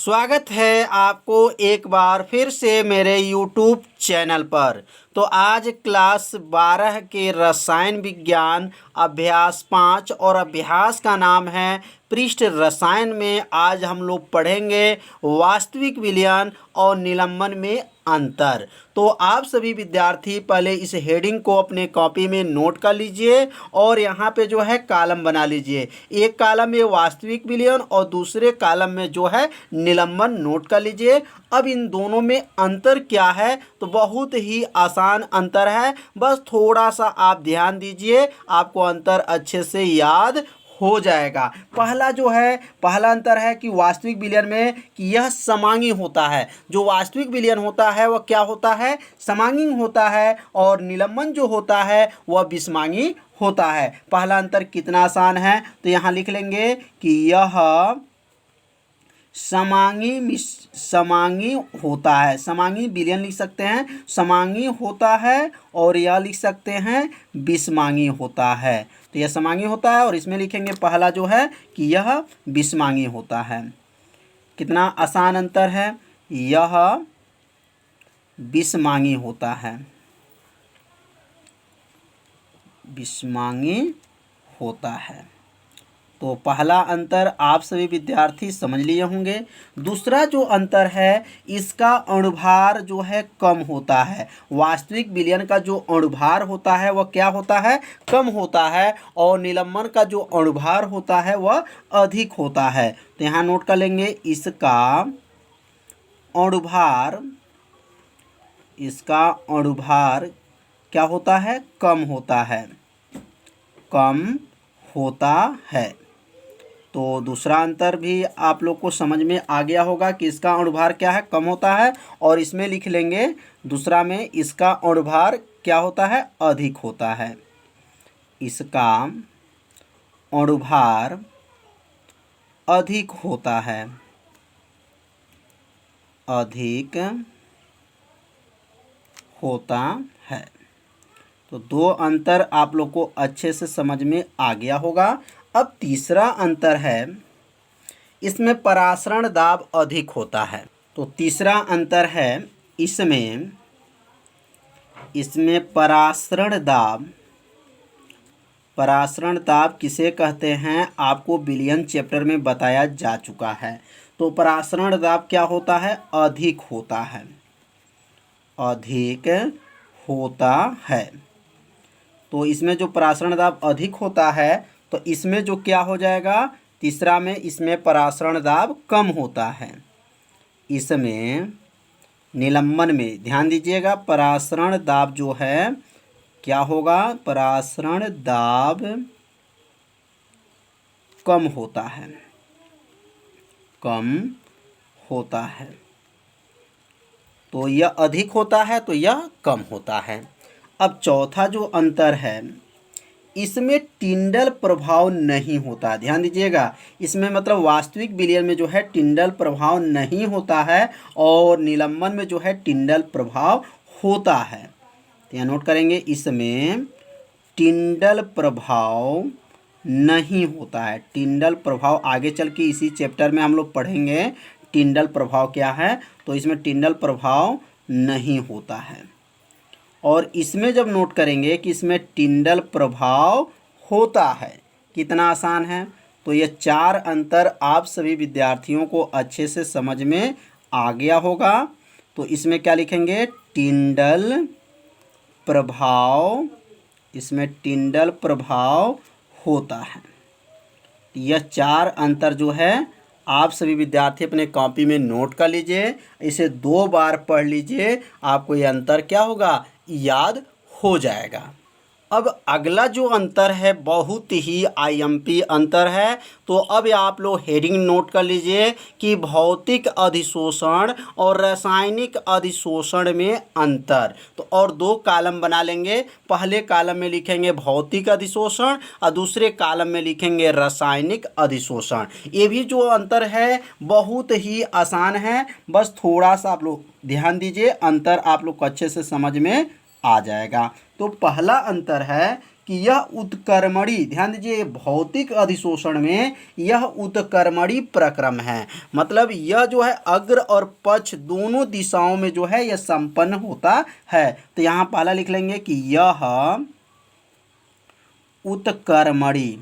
स्वागत है आपको एक बार फिर से मेरे YouTube चैनल पर। तो आज क्लास 12 के रसायन विज्ञान अभ्यास 5 और अभ्यास का नाम है पृष्ठ रसायन में आज हम लोग पढ़ेंगे वास्तविक विलयन और निलंबन में अंतर। तो आप सभी विद्यार्थी पहले इस हेडिंग को अपने कॉपी में नोट कर लीजिए और यहाँ पे जो है कॉलम बना लीजिए। एक कॉलम में वास्तविक विलयन और दूसरे कॉलम में जो है निलंबन नोट कर लीजिए। अब इन दोनों में अंतर क्या है, तो बहुत ही आसान अंतर है, बस थोड़ा सा आप ध्यान दीजिए, आपको अंतर अच्छे से याद हो जाएगा। पहला अंतर है कि वास्तविक विलयन में कि यह समांगी होता है। जो वास्तविक विलयन होता है वह क्या होता है, समांगी होता है, और निलंबन जो होता है वह विषमांगी होता है। पहला अंतर कितना आसान है, तो यहाँ लिख लेंगे कि यह समांगी होता है। समांगी विलयन लिख सकते हैं, समांगी होता है, और यह लिख सकते हैं विषमांगी होता है। तो यह समांगी होता है और इसमें लिखेंगे पहला जो है कि यह विषमांगी होता है। कितना आसान अंतर है, यह विषमांगी होता है, विषमांगी होता है। तो पहला अंतर आप सभी विद्यार्थी समझ लिए होंगे। दूसरा जो अंतर है, इसका अणुभार जो है कम होता है। वास्तविक विलयन का जो अणुभार होता है वह क्या होता है, कम होता है, और निलंबन का जो अणुभार होता है वह अधिक होता है। तो यहाँ नोट कर लेंगे इसका अणुभार क्या होता है, कम होता है, कम होता है। तो दूसरा अंतर भी आप लोग को समझ में आ गया होगा कि इसका अणुभार क्या है, कम होता है, और इसमें लिख लेंगे दूसरा में इसका अणुभार क्या होता है, अधिक होता है। इसका अणुभार अधिक होता है, अधिक होता है। तो दो अंतर आप लोग को अच्छे से समझ में आ गया होगा। अब तीसरा अंतर है, इसमें परासरण दाब अधिक होता है। तो तीसरा अंतर है, इसमें परासरण दाब किसे कहते हैं, आपको विलयन चैप्टर में बताया जा चुका है। तो परासरण दाब क्या होता है, अधिक होता है, अधिक होता है। तो इसमें जो परासरण दाब अधिक होता है, तो इसमें जो क्या हो जाएगा, तीसरा में इसमें परासरण दाब कम होता है। इसमें निलंबन में ध्यान दीजिएगा, परासरण दाब जो है क्या होगा, परासरण दाब कम होता है, कम होता है। तो यह अधिक होता है, तो यह कम होता है। अब चौथा जो अंतर है, इसमें टिंडल प्रभाव नहीं होता। ध्यान दीजिएगा, इसमें मतलब वास्तविक विलयन में जो है टिंडल प्रभाव नहीं होता है, और निलंबन में जो है टिंडल प्रभाव होता है। तो यहाँ नोट करेंगे, इसमें टिंडल प्रभाव नहीं होता है। टिंडल प्रभाव आगे चल के इसी चैप्टर में हम लोग पढ़ेंगे टिंडल प्रभाव क्या है। तो इसमें टिंडल प्रभाव नहीं होता है। और इसमें जब नोट करेंगे कि इसमें टिंडल प्रभाव होता है, कितना आसान है। तो ये चार अंतर आप सभी विद्यार्थियों को अच्छे से समझ में आ गया होगा। तो इसमें क्या लिखेंगे, टिंडल प्रभाव, इसमें टिंडल प्रभाव होता है। यह चार अंतर जो है आप सभी विद्यार्थी अपने कॉपी में नोट कर लीजिए, इसे 2 बार पढ़ लीजिए, आपको ये अंतर क्या होगा, याद हो जाएगा। अब अगला जो अंतर है बहुत ही आईएमपी अंतर है। तो अब आप लोग हेडिंग नोट कर लीजिए कि भौतिक अधिशोषण और रासायनिक अधिशोषण में अंतर। तो और 2 कॉलम बना लेंगे, पहले कॉलम में लिखेंगे भौतिक अधिशोषण और दूसरे कॉलम में लिखेंगे रासायनिक अधिशोषण। ये भी जो अंतर है बहुत ही आसान है, बस थोड़ा सा आप लोग ध्यान दीजिए, अंतर आप लोग को अच्छे से समझ में आ जाएगा। तो पहला अंतर है कि यह उत्कर्मणी, ध्यान दीजिए, भौतिक अधिशोषण में यह उत्कर्मणी प्रक्रम है। मतलब यह जो है अग्र और पक्ष दोनों दिशाओं में जो है यह संपन्न होता है। तो यहाँ पहला लिख लेंगे कि यह उत्कर्मणी,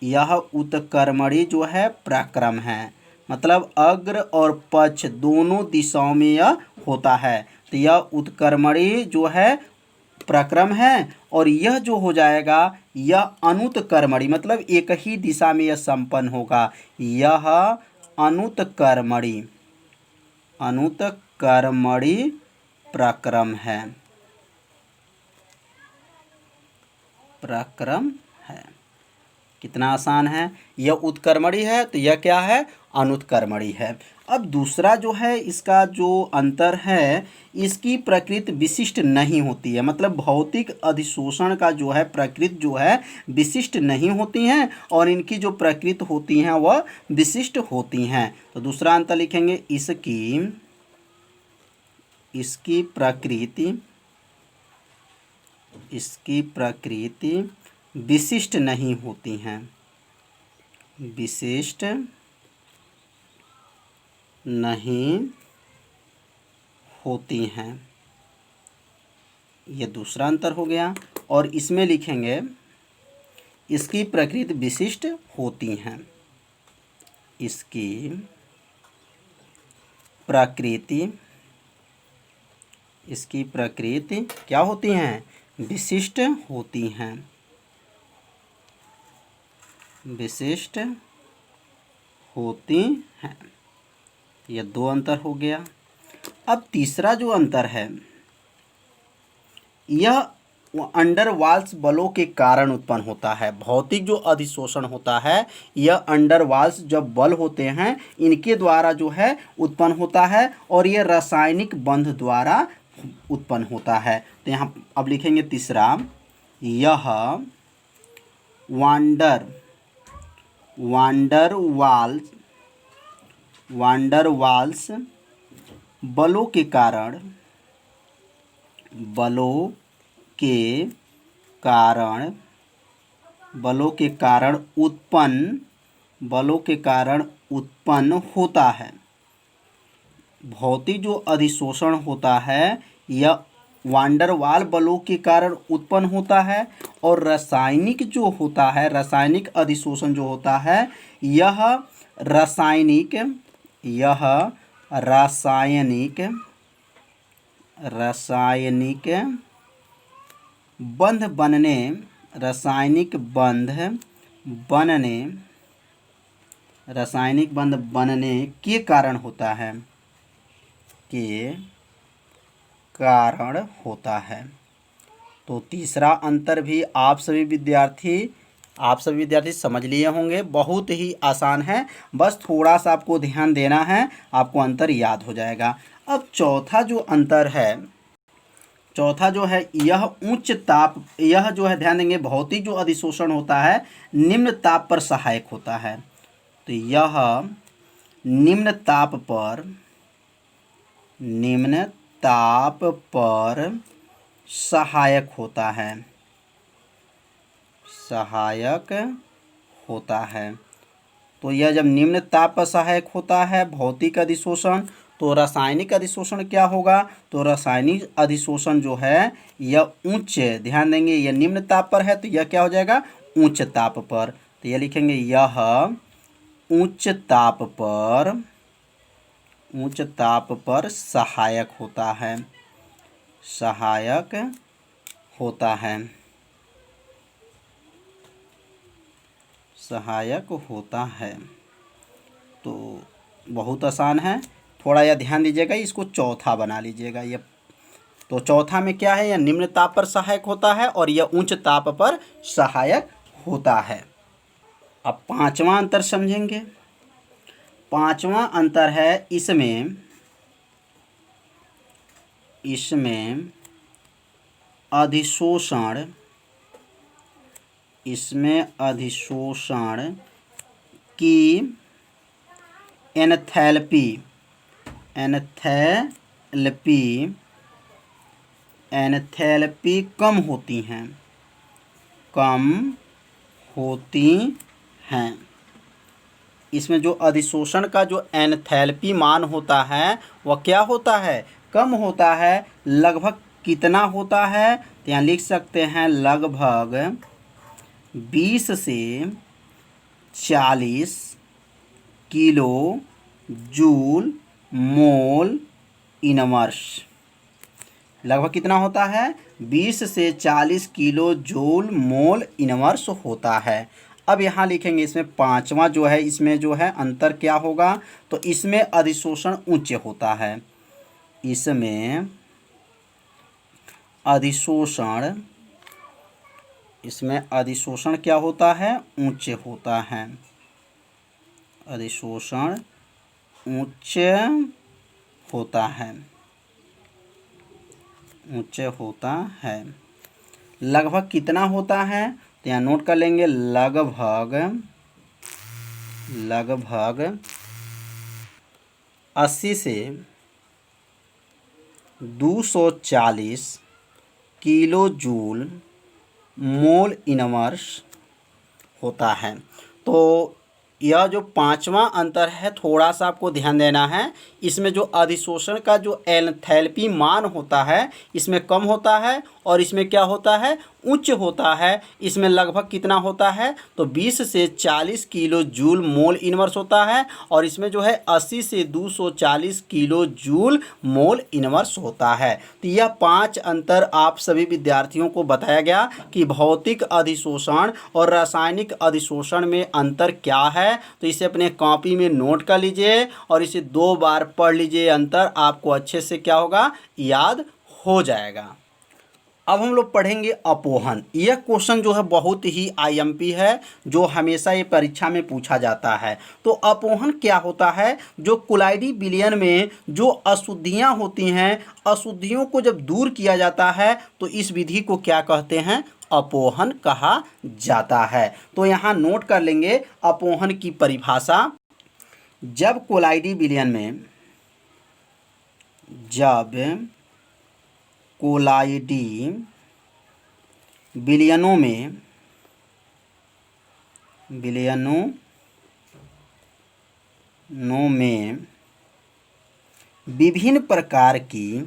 यह उत्कर्मणी जो है प्रक्रम है। मतलब अग्र और पक्ष दोनों दिशाओं में यह होता है। तो यह उत्कर्मणी जो है प्रक्रम है। और यह जो हो जाएगा यह अनुत्कर्मणी, मतलब एक ही दिशा में यह संपन्न होगा। यह अनुत्कर्मणी, अनुत्कर्मणी प्रक्रम है, प्रक्रम है। कितना आसान है। यह उत्कर्मणी है तो यह क्या है, अनुत्कर्मणी है। अब दूसरा जो है इसका जो अंतर है, इसकी प्रकृति विशिष्ट नहीं होती है। मतलब भौतिक अधिशोषण का जो है प्रकृति जो है विशिष्ट नहीं होती हैं और इनकी जो प्रकृति होती हैं वह विशिष्ट होती हैं। तो दूसरा अंतर लिखेंगे, इसकी प्रकृति, इसकी प्रकृति विशिष्ट नहीं होती हैं, विशिष्ट नहीं होती हैं। यह दूसरा अंतर हो गया। और इसमें लिखेंगे इसकी प्रकृति विशिष्ट होती हैं, इसकी प्रकृति, इसकी प्रकृति क्या होती हैं, विशिष्ट होती हैं, विशिष्ट होती हैं। यह दो अंतर हो गया। अब तीसरा जो अंतर है, यह अंडर वाल्स बलों के कारण उत्पन्न होता है। भौतिक जो अधिशोषण होता है यह अंडर वाल्स जब बल होते हैं इनके द्वारा जो है उत्पन्न होता है और यह रासायनिक बंध द्वारा उत्पन्न होता है। तो यहाँ अब लिखेंगे तीसरा, यह वांडर वाल्स बलों के कारण, बलों के कारण उत्पन्न होता है। भौतिक जो अधिशोषण होता है यह वांडर वाल बलों के कारण उत्पन्न होता है और रासायनिक जो होता है, रासायनिक अधिशोषण जो होता है यह रासायनिक बंध बनने, रासायनिक बंध बनने के कारण होता है, तो तीसरा अंतर भी आप सभी विद्यार्थी समझ लिए होंगे। बहुत ही आसान है, बस थोड़ा सा आपको ध्यान देना है, आपको अंतर याद हो जाएगा। अब चौथा जो अंतर है, चौथा जो है यह उच्च ताप, यह जो है ध्यान देंगे भौतिक जो अधिशोषण होता है निम्न ताप पर सहायक होता है। तो यह निम्न ताप पर सहायक होता है, सहायक होता है। तो यह जब निम्न ताप पर सहायक होता है भौतिक अधिशोषण, तो रासायनिक अधिशोषण क्या होगा, तो रासायनिक अधिशोषण जो है यह उच्च, ध्यान देंगे यह निम्न ताप पर है तो यह क्या हो जाएगा, उच्च ताप पर। तो यह लिखेंगे यह उच्च ताप पर सहायक होता है, सहायक होता है, सहायक होता है। तो बहुत आसान है, थोड़ा यह ध्यान दीजिएगा, इसको चौथा बना लीजिएगा। यह तो चौथा में क्या है, यह निम्न ताप पर सहायक होता है और यह उच्च ताप पर सहायक होता है। अब पांचवा अंतर समझेंगे। पांचवा अंतर है इसमें अधिशोषण, की एंथैल्पी कम होती हैं, कम होती हैं। इसमें जो अधिशोषण का जो एंथैल्पी मान होता है वह क्या होता है, कम होता है। लगभग कितना होता है, तो यहाँ लिख सकते हैं लगभग 20 से 40 किलो जूल मोल इनवर्स। लगभग कितना होता है, 20 से 40 किलो जूल मोल इनवर्स होता है। अब यहाँ लिखेंगे इसमें पांचवा जो है, इसमें जो है अंतर क्या होगा, तो इसमें अधिशोषण उच्च होता है। इसमें अधिशोषण, इसमें अधिशोषण क्या होता है, उच्च होता है। अधिशोषण उच्च होता है, उच्च होता है। लगभग कितना होता है, तो यहाँ नोट कर लेंगे लगभग 80 से 240 किलो जूल मोल इनवर्स होता है। तो यह जो पांचवा अंतर है थोड़ा सा आपको ध्यान देना है। इसमें जो अधिशोषण का जो एंथैल्पी मान होता है इसमें कम होता है और इसमें क्या होता है, उच्च होता है। इसमें लगभग कितना होता है, तो 20 से 40 किलो जूल मोल इनवर्स होता है और इसमें जो है 80 से 240 किलो जूल मोल इनवर्स होता है। तो यह 5 अंतर आप सभी विद्यार्थियों को बताया गया कि भौतिक अधिशोषण और रासायनिक अधिशोषण में अंतर क्या है। तो इसे अपने कॉपी में नोट कर लीजिए और इसे 2 बार पढ़ लीजिए, अंतर आपको अच्छे से क्या होगा, याद हो जाएगा। अब हम लोग पढ़ेंगे अपोहन। यह क्वेश्चन जो है बहुत ही आईएमपी है, जो हमेशा ये परीक्षा में पूछा जाता है। तो अपोहन क्या होता है, जो कोलाइडी विलयन में जो अशुद्धियां होती हैं, अशुद्धियों को जब दूर किया जाता है तो इस विधि को क्या कहते हैं, अपोहन कहा जाता है। तो यहाँ नोट कर लेंगे अपोहन की परिभाषा। जब कोलाइडी विलयन में, जब कोलाइडी विलयनों में विभिन्न प्रकार की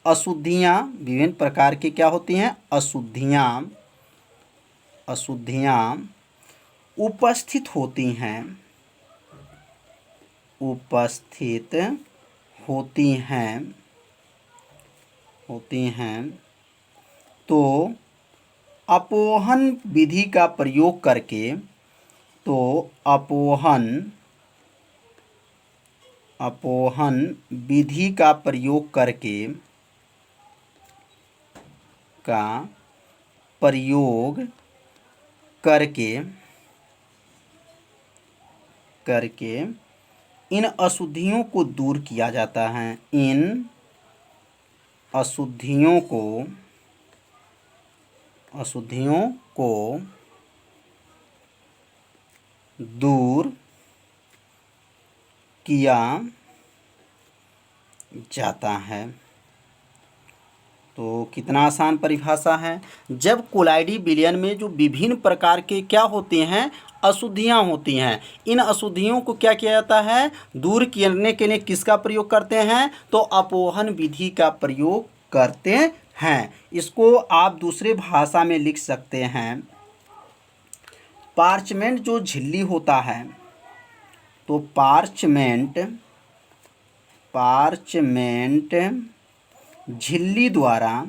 अशुद्धियाँ, विभिन्न प्रकार की क्या होती हैं, अशुद्धियाँ उपस्थित होती हैं, तो अपोहन विधि का प्रयोग करके, अपोहन विधि का प्रयोग करके इन अशुद्धियों को दूर किया जाता है। इन अशुद्धियों को दूर किया जाता है। तो कितना आसान परिभाषा है। जब कोलाइडी विलयन में जो विभिन्न प्रकार के क्या होते हैं, अशुद्धियाँ होती हैं, इन अशुद्धियों को क्या किया जाता है, दूर करने के लिए किसका प्रयोग करते हैं, तो अपोहन विधि का प्रयोग करते हैं। इसको आप दूसरे भाषा में लिख सकते हैं, पार्चमेंट जो झिल्ली होता है, तो पार्चमेंट झिल्ली द्वारा,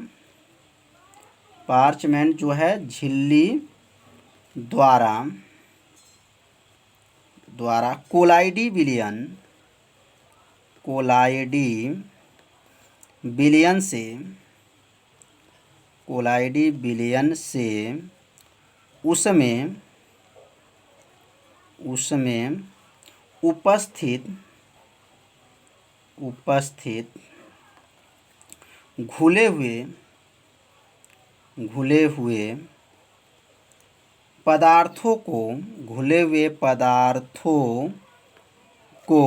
पार्चमेंट जो है झिल्ली द्वारा कोलाइडी विलयन से उसमें उपस्थित घुले हुए पदार्थों को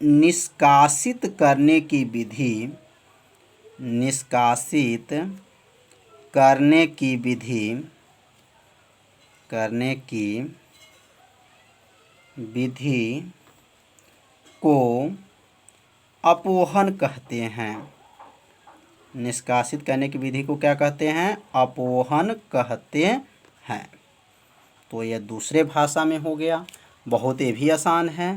निष्कासित करने की विधि, निष्कासित करने की विधि को अपोहन कहते हैं। निष्कासित करने की विधि को क्या कहते हैं? अपोहन कहते हैं। तो यह दूसरे भाषा में हो गया, बहुत ये भी आसान है।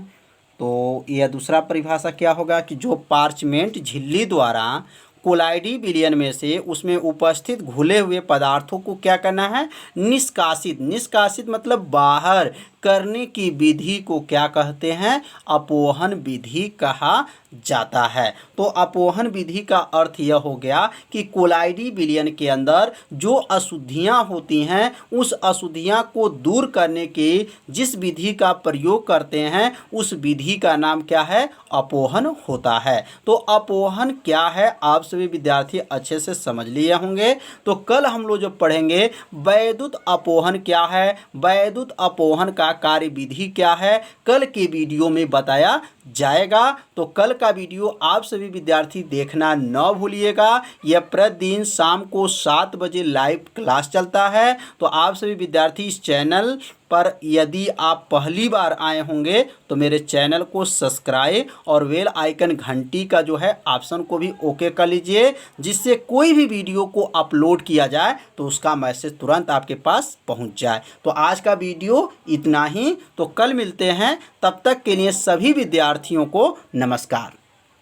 तो यह दूसरा परिभाषा क्या होगा कि जो पार्चमेंट झिल्ली द्वारा कोलाइडी विलयन में से उसमें उपस्थित घुले हुए पदार्थों को क्या करना है? निष्कासित। निष्कासित मतलब बाहर करने की विधि को क्या कहते हैं? अपोहन विधि कहा जाता है। तो अपोहन विधि का अर्थ यह हो गया कि कोलाइडी विलयन के अंदर जो अशुद्धियां होती हैं उस अशुद्धियां को दूर करने के जिस विधि का प्रयोग करते हैं उस विधि का नाम क्या है? अपोहन होता है। तो अपोहन क्या है आप सभी विद्यार्थी अच्छे से समझ लिए होंगे। तो कल हम लोग जो पढ़ेंगे वैद्युत अपोहन क्या है, वैद्युत अपोहन का कार्य विधि क्या है, कल के वीडियो में बताया जाएगा। तो कल का वीडियो आप सभी विद्यार्थी देखना न भूलिएगा। यह प्रतिदिन शाम को 7 बजे लाइव क्लास चलता है। तो आप सभी विद्यार्थी इस चैनल पर यदि आप पहली बार आए होंगे तो मेरे चैनल को सब्सक्राइब और बेल आइकन घंटी का जो है ऑप्शन को भी ओके कर लीजिए, जिससे कोई भी वीडियो को अपलोड किया जाए तो उसका मैसेज तुरंत आपके पास पहुंच जाए। तो आज का वीडियो इतना ही। तो कल मिलते हैं, तब तक के लिए सभी विद्यार्थियों को नमस्कार।